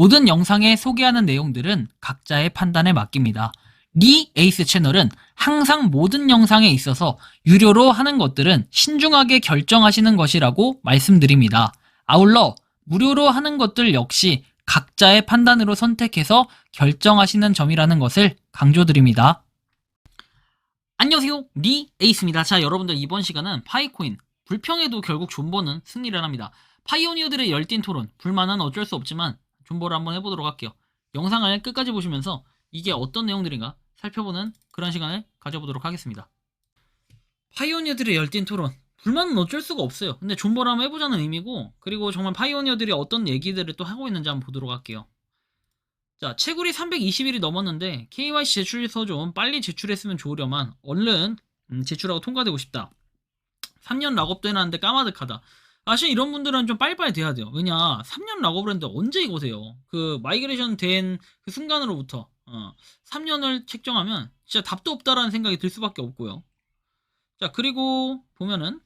모든 영상에 소개하는 내용들은 각자의 판단에 맡깁니다. 리 에이스 채널은 항상 모든 영상에 있어서 유료로 하는 것들은 신중하게 결정하시는 것이라고 말씀드립니다. 아울러 무료로 하는 것들 역시 각자의 판단으로 선택해서 결정하시는 점이라는 것을 강조드립니다. 안녕하세요, 리 에이스입니다. 자, 여러분들 이번 시간은 파이코인, 불평해도 결국 존버는 승리를 합니다. 파이오니어들의 열띤 토론, 불만은 어쩔 수 없지만 존버를 한번 해보도록 할게요. 영상을 끝까지 보시면서 이게 어떤 내용들인가 살펴보는 그런 시간을 가져보도록 하겠습니다. 파이오니어들의 열띤 토론, 불만은 어쩔 수가 없어요. 근데 존버를 한번 해보자는 의미고, 그리고 정말 파이오니어들이 어떤 얘기들을 또 하고 있는지 한번 보도록 할게요. 자, 채굴이 320일이 넘었는데 KYC 제출서 좀 빨리 제출했으면 좋으려만 얼른 제출하고 통과되고 싶다. 3년 락업도 해놨는데 까마득하다. 사실 이런 분들은 좀 빨리빨리 돼야 돼요. 왜냐, 3년 락업을 했는데 언제 이거세요? 그 마이그레이션 된 그 순간으로부터 3년을 책정하면 진짜 답도 없다라는 생각이 들 수밖에 없고요. 자, 그리고 보면은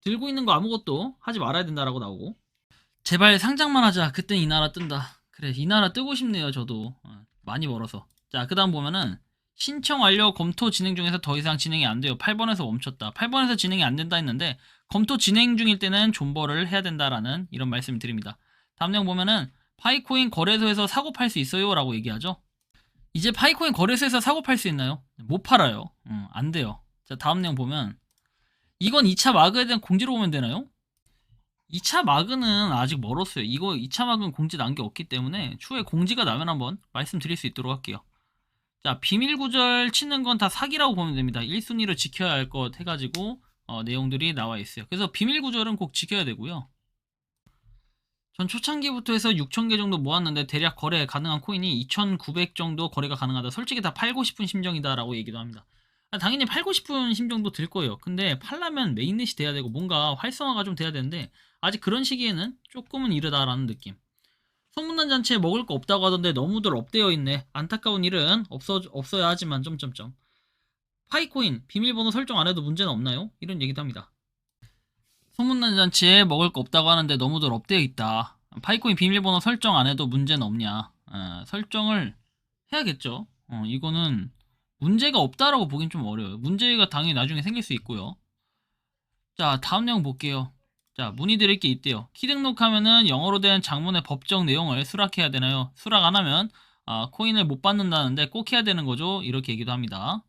들고 있는 거 아무것도 하지 말아야 된다라고 나오고, 제발 상장만 하자. 그땐 이 나라 뜬다. 그래, 이 나라 뜨고 싶네요. 저도 많이 벌어서. 자, 그 다음 보면은 신청 완료, 검토 진행 중에서 더 이상 진행이 안 돼요. 8번에서 멈췄다. 8번에서 진행이 안 된다 했는데 검토 진행 중일 때는 존버를 해야 된다라는 이런 말씀을 드립니다. 다음 내용 보면은 파이코인 거래소에서 사고 팔 수 있어요 라고 얘기하죠. 이제 파이코인 거래소에서 사고 팔 수 있나요? 못 팔아요. 안 돼요. 자, 다음 내용 보면 이건 2차 마그에 대한 공지로 보면 되나요? 2차 마그는 아직 멀었어요. 이거 2차 마그는 공지 난 게 없기 때문에 추후에 공지가 나면 한번 말씀드릴 수 있도록 할게요. 자, 비밀 구절 치는 건 다 사기라고 보면 됩니다. 1순위로 지켜야 할 것 해가지고 내용들이 나와 있어요. 그래서 비밀 구절은 꼭 지켜야 되고요. 전 초창기부터 해서 6,000개 정도 모았는데 대략 거래 가능한 코인이 2,900 정도 거래가 가능하다. 솔직히 다 팔고 싶은 심정이다라고 얘기도 합니다. 당연히 팔고 싶은 심정도 들 거예요. 근데 팔려면 메인넷이 돼야 되고 뭔가 활성화가 좀 돼야 되는데 아직 그런 시기에는 조금은 이르다라는 느낌. 소문난 잔치에 먹을 거 없다고 하던데 너무들 업되어 있네. 안타까운 일은 없어야 하지만 점점점. 파이코인 비밀번호 설정 안 해도 문제는 없나요? 이런 얘기도 합니다. 소문난 잔치에 먹을 거 없다고 하는데 너무들 업되어 있다. 파이코인 비밀번호 설정 안 해도 문제는 없냐? 설정을 해야겠죠. 이거는 문제가 없다라고 보긴 좀 어려워요. 문제가 당연히 나중에 생길 수 있고요. 자, 다음 내용 볼게요. 자, 문의드릴 게 있대요. 키 등록하면은 영어로 된 장문의 법정 내용을 수락해야 되나요? 수락 안 하면 코인을 못 받는다는데 꼭 해야 되는 거죠? 이렇게 얘기도 합니다.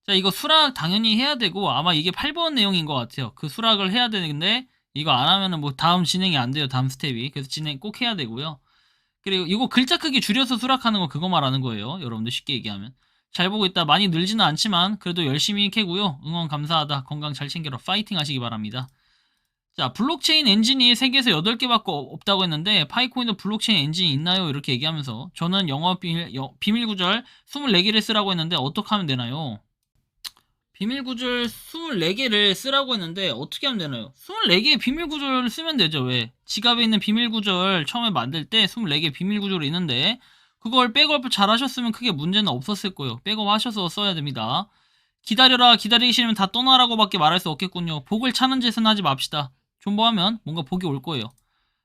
자, 이거 수락 당연히 해야 되고 아마 이게 8번 내용인 것 같아요. 그 수락을 해야 되는데 이거 안 하면은 뭐 다음 진행이 안 돼요. 다음 스텝이. 그래서 진행 꼭 해야 되고요. 그리고 이거 글자 크기 줄여서 수락하는 거 그거 말하는 거예요. 여러분들 쉽게 얘기하면. 잘 보고 있다. 많이 늘지는 않지만 그래도 열심히 캐고요. 응원 감사하다. 건강 잘 챙겨라. 파이팅 하시기 바랍니다. 자, 블록체인 엔진이 세계에서 8개밖에 없다고 했는데 파이코인도 블록체인 엔진이 있나요? 이렇게 얘기하면서 저는 영업 비밀 구절 24개를 쓰라고 했는데 어떻게 하면 되나요? 비밀 구절 24개를 쓰라고 했는데 어떻게 하면 되나요? 24개의 비밀 구절을 쓰면 되죠. 왜? 지갑에 있는 비밀 구절 처음에 만들 때 24개 비밀 구절이 있는데 그걸 백업 잘 하셨으면 크게 문제는 없었을 거예요. 백업 하셔서 써야 됩니다. 기다려라, 기다리기 싫으면 다 떠나라고 밖에 말할 수 없겠군요. 복을 차는 짓은 하지 맙시다. 존버하면 뭔가 복이 올 거예요.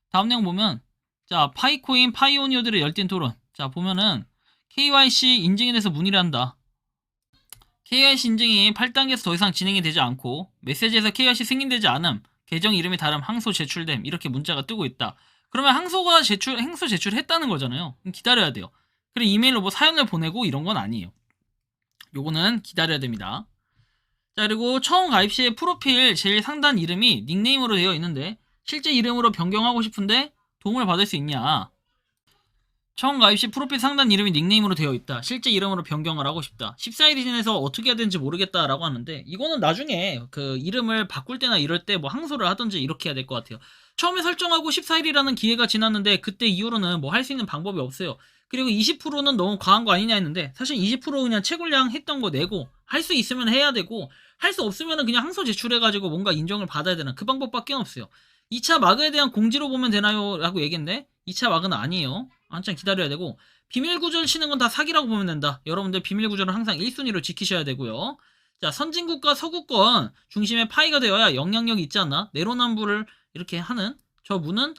다음 내용 보면 자, 파이코인 파이오니어들의 열띤 토론. 자, 보면은 KYC 인증에 대해서 문의를 한다. KYC 인증이 8단계에서 더 이상 진행이 되지 않고 메시지에서 KYC 승인되지 않음, 계정 이름이 다름, 항소 제출됨 이렇게 문자가 뜨고 있다. 그러면 행소 제출했다는 거잖아요. 그럼 기다려야 돼요. 그리고 이메일로 뭐 사연을 보내고 이런 건 아니에요. 요거는 기다려야 됩니다. 자, 그리고 처음 가입 시에 프로필 제일 상단 이름이 닉네임으로 되어 있는데 실제 이름으로 변경하고 싶은데 도움을 받을 수 있냐? 처음 가입 시 프로필 상단 이름이 닉네임으로 되어 있다. 실제 이름으로 변경을 하고 싶다. 14일이 지나서 어떻게 해야 되는지 모르겠다라고 하는데 이거는 나중에 그 이름을 바꿀 때나 이럴 때 뭐 항소를 하든지 이렇게 해야 될 것 같아요. 처음에 설정하고 14일이라는 기회가 지났는데 그때 이후로는 뭐 할 수 있는 방법이 없어요. 그리고 20%는 너무 과한 거 아니냐 했는데 사실 20% 그냥 채굴량 했던 거 내고 할 수 있으면 해야 되고 할 수 없으면 그냥 항소 제출해가지고 뭔가 인정을 받아야 되는 그 방법밖에 없어요. 2차 마그에 대한 공지로 보면 되나요? 라고 얘기했는데 2차 마그는 아니에요. 한참 기다려야 되고 비밀 구절 치는 건 다 사기라고 보면 된다. 여러분들 비밀 구절은 항상 1순위로 지키셔야 되고요. 자, 선진국과 서구권 중심의 파이가 되어야 영향력이 있지 않나? 내로남불을 이렇게 하는 저 문은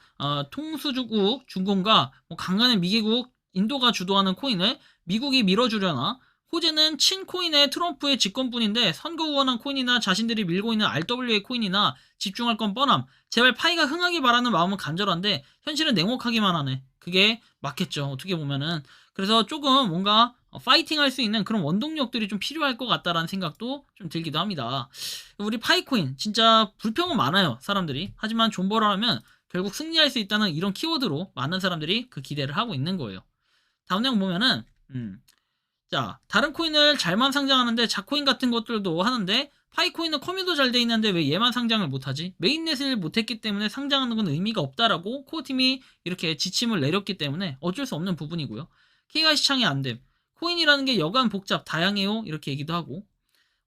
통수주국 중공과 뭐 강간의 미개국 인도가 주도하는 코인을 미국이 밀어주려나, 호재는 친코인의 트럼프의 집권뿐인데 선거 후원한 코인이나 자신들이 밀고 있는 RWA 코인이나 집중할 건 뻔함. 제발 파이가 흥하기 바라는 마음은 간절한데 현실은 냉혹하기만 하네. 그게 맞겠죠. 어떻게 보면은. 그래서 조금 뭔가 파이팅 할 수 있는 그런 원동력들이 좀 필요할 것 같다라는 생각도 좀 들기도 합니다. 우리 파이코인 진짜 불평은 많아요. 사람들이. 하지만 존버를 하면 결국 승리할 수 있다는 이런 키워드로 많은 사람들이 그 기대를 하고 있는 거예요. 다음 내용 보면은 자, 다른 코인을 잘만 상장하는데 자코인 같은 것들도 하는데 파이코인은 커뮤도 잘 돼 있는데 왜 얘만 상장을 못하지? 메인넷을 못했기 때문에 상장하는 건 의미가 없다라고 코어팀이 이렇게 지침을 내렸기 때문에 어쩔 수 없는 부분이고요. KYC 창이 안 됨. 코인이라는 게 여간 복잡 다양해요 이렇게 얘기도 하고,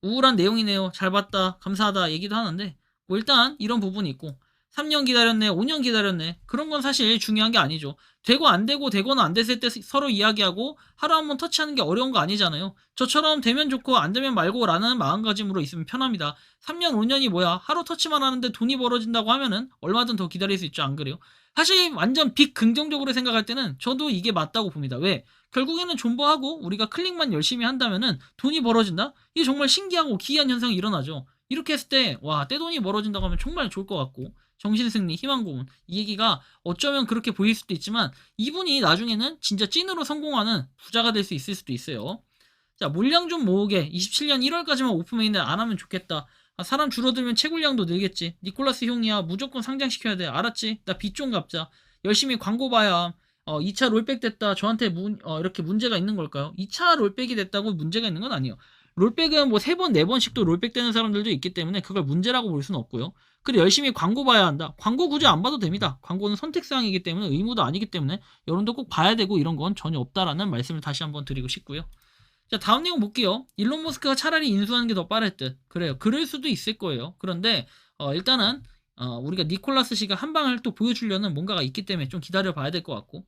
우울한 내용이네요. 잘 봤다. 감사하다. 얘기도 하는데 뭐 일단 이런 부분이 있고, 3년 기다렸네. 5년 기다렸네. 그런 건 사실 중요한 게 아니죠. 되고 안 되고 되거나 안 됐을 때 서로 이야기하고 하루 한번 터치하는 게 어려운 거 아니잖아요. 저처럼 되면 좋고 안 되면 말고 라는 마음가짐으로 있으면 편합니다. 3년 5년이 뭐야. 하루 터치만 하는데 돈이 벌어진다고 하면은 얼마든 더 기다릴 수 있죠. 안 그래요? 사실 완전 빅긍정적으로 생각할 때는 저도 이게 맞다고 봅니다. 왜? 결국에는 존버하고 우리가 클릭만 열심히 한다면은 돈이 벌어진다? 이게 정말 신기하고 기이한 현상이 일어나죠. 이렇게 했을 때, 와, 떼돈이 벌어진다고 하면 정말 좋을 것 같고, 정신승리, 희망고문. 이 얘기가 어쩌면 그렇게 보일 수도 있지만, 이분이 나중에는 진짜 찐으로 성공하는 부자가 될 수 있을 수도 있어요. 자, 물량 좀 모으게. 27년 1월까지만 오픈메인을 안 하면 좋겠다. 사람 줄어들면 채굴량도 늘겠지. 니콜라스 형이야. 무조건 상장시켜야 돼. 알았지? 나 빚 좀 갚자. 열심히 광고 봐야. 2차 롤백 됐다. 저한테 이렇게 문제가 있는 걸까요? 2차 롤백이 됐다고 문제가 있는 건 아니에요. 롤백은 뭐 3번, 4번씩도 롤백 되는 사람들도 있기 때문에 그걸 문제라고 볼 수는 없고요. 그리고 열심히 광고 봐야 한다. 광고 굳이 안 봐도 됩니다. 광고는 선택사항이기 때문에 의무도 아니기 때문에 여러분도 꼭 봐야 되고 이런 건 전혀 없다라는 말씀을 다시 한번 드리고 싶고요. 자, 다음 내용 볼게요. 일론 머스크가 차라리 인수하는 게 더 빠를 듯. 그래요. 그럴 수도 있을 거예요. 그런데 일단은 우리가 니콜라스 씨가 한 방을 또 보여주려는 뭔가가 있기 때문에 좀 기다려 봐야 될 것 같고,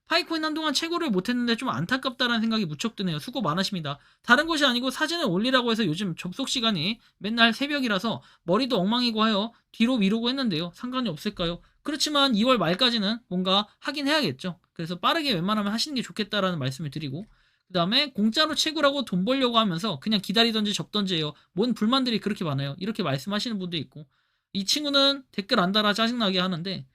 파이코인 한동안 채굴을 못했는데 좀 안타깝다라는 생각이 무척 드네요. 수고 많으십니다. 다른 것이 아니고 사진을 올리라고 해서 요즘 접속 시간이 맨날 새벽이라서 머리도 엉망이고 하여 뒤로 미루고 했는데요. 상관이 없을까요? 그렇지만 2월 말까지는 뭔가 하긴 해야겠죠. 그래서 빠르게 웬만하면 하시는 게 좋겠다라는 말씀을 드리고, 그 다음에 공짜로 채굴하고 돈 벌려고 하면서 그냥 기다리던지 접던지 해요. 뭔 불만들이 그렇게 많아요. 이렇게 말씀하시는 분도 있고, 이 친구는 댓글 안 달아 짜증나게 하는데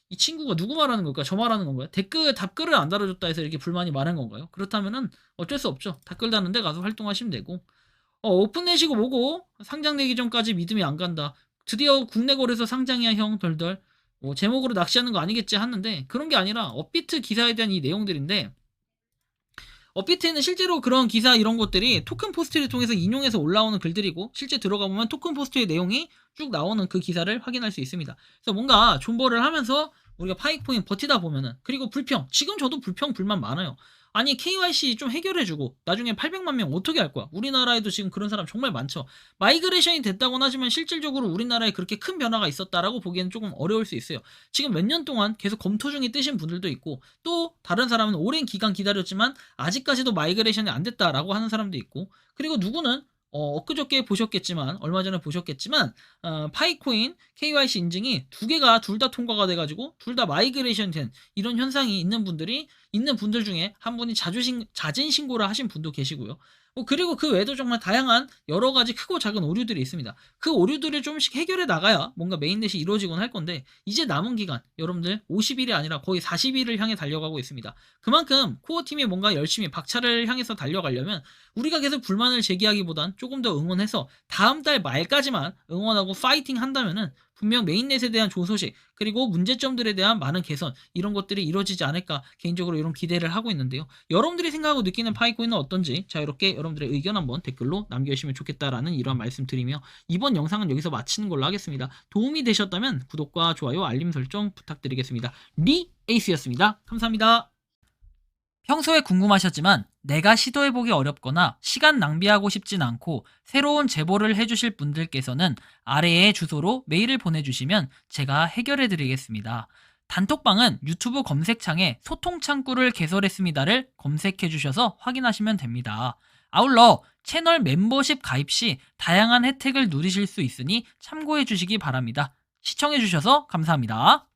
이 친구가 누구 말하는 걸까요? 저 말하는 건가요? 답글을 안 달아줬다 해서 이렇게 불만이 많은 건가요? 그렇다면은 어쩔 수 없죠. 댓글 다는 데 가서 활동하시면 되고, 오픈넷이고 뭐고 상장되기 전까지 믿음이 안 간다. 드디어 국내 거래소 상장이야 형 덜덜. 뭐 제목으로 낚시하는 거 아니겠지 하는데 그런 게 아니라 업비트 기사에 대한 이 내용들인데, 업비트에는 실제로 그런 기사 이런 것들이 토큰 포스트를 통해서 인용해서 올라오는 글들이고, 실제 들어가 보면 토큰 포스트의 내용이 쭉 나오는 그 기사를 확인할 수 있습니다. 그래서 뭔가 존버를 하면서 우리가 파이코인 버티다 보면은, 그리고 불평, 지금 저도 불평 불만 많아요. 아니 KYC 좀 해결해주고 나중에 800만 명 어떻게 할 거야? 우리나라에도 지금 그런 사람 정말 많죠. 마이그레이션이 됐다고는 하지만 실질적으로 우리나라에 그렇게 큰 변화가 있었다라고 보기에는 조금 어려울 수 있어요. 지금 몇 년 동안 계속 검토 중에 뜨신 분들도 있고, 또 다른 사람은 오랜 기간 기다렸지만 아직까지도 마이그레이션이 안 됐다라고 하는 사람도 있고, 그리고 누구는 엊그저께 보셨겠지만, 얼마 전에 보셨겠지만, 파이코인 KYC 인증이 두 개가 둘 다 통과가 돼가지고 둘 다 마이그레이션 된 이런 현상이 있는 분들 중에 한 분이 자진 신고를 하신 분도 계시고요. 그리고 그 외에도 정말 다양한 여러 가지 크고 작은 오류들이 있습니다. 그 오류들을 좀씩 해결해 나가야 뭔가 메인넷이 이루어지곤 할 건데, 이제 남은 기간 여러분들 50일이 아니라 거의 40일을 향해 달려가고 있습니다. 그만큼 코어팀이 뭔가 열심히 박차를 향해서 달려가려면 우리가 계속 불만을 제기하기보단 조금 더 응원해서 다음 달 말까지만 응원하고 파이팅 한다면은 분명 메인넷에 대한 좋은 소식, 그리고 문제점들에 대한 많은 개선, 이런 것들이 이루어지지 않을까 개인적으로 이런 기대를 하고 있는데요. 여러분들이 생각하고 느끼는 파이코인은 어떤지 자유롭게 여러분들의 의견 한번 댓글로 남겨주시면 좋겠다라는 이러한 말씀 드리며, 이번 영상은 여기서 마치는 걸로 하겠습니다. 도움이 되셨다면 구독과 좋아요, 알림 설정 부탁드리겠습니다. 에이스였습니다. 감사합니다. 평소에 궁금하셨지만 내가 시도해보기 어렵거나 시간 낭비하고 싶진 않고 새로운 제보를 해주실 분들께서는 아래의 주소로 메일을 보내주시면 제가 해결해드리겠습니다. 단톡방은 유튜브 검색창에 소통창구를 개설했습니다를 검색해주셔서 확인하시면 됩니다. 아울러 채널 멤버십 가입 시 다양한 혜택을 누리실 수 있으니 참고해주시기 바랍니다. 시청해주셔서 감사합니다.